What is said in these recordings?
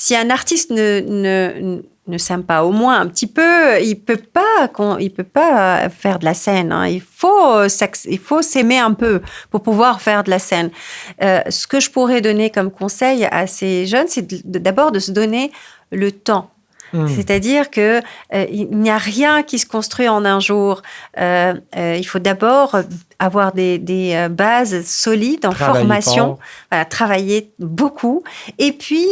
si un artiste ne s'aime pas au moins un petit peu, il peut pas faire de la scène. Hein. Il faut s'aimer un peu pour pouvoir faire de la scène. Ce que je pourrais donner comme conseil à ces jeunes, c'est d'abord de se donner le temps. C'est-à-dire que il n'y a rien qui se construit en un jour. Il faut d'abord avoir des bases solides en formation, voilà, travailler beaucoup, et puis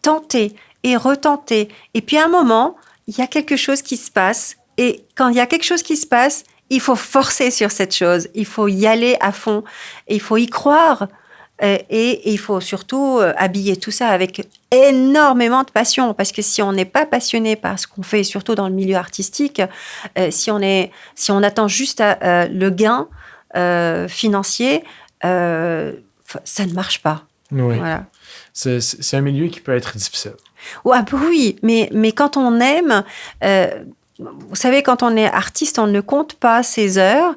tenter et retenter. Et puis à un moment, il y a quelque chose qui se passe. Et quand il y a quelque chose qui se passe, il faut forcer sur cette chose. Il faut y aller à fond. Et il faut y croire. Et il faut surtout habiller tout ça avec énormément de passion. Parce que si on n'est pas passionné par ce qu'on fait, surtout dans le milieu artistique, si on attend juste le gain financier, ça ne marche pas. Oui. Voilà. C'est un milieu qui peut être difficile. Ouais, oui, mais quand on aime, vous savez, quand on est artiste, on ne compte pas ses heures.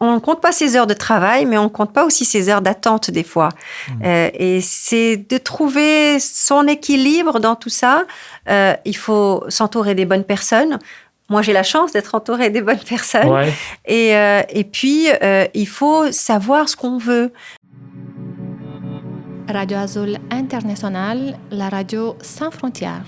On ne compte pas ses heures de travail, mais on ne compte pas aussi ses heures d'attente des fois. Et c'est de trouver son équilibre dans tout ça. Il faut s'entourer des bonnes personnes. Moi, j'ai la chance d'être entourée des bonnes personnes. Ouais. Et puis, il faut savoir ce qu'on veut. Radio Azul International, la radio sans frontières.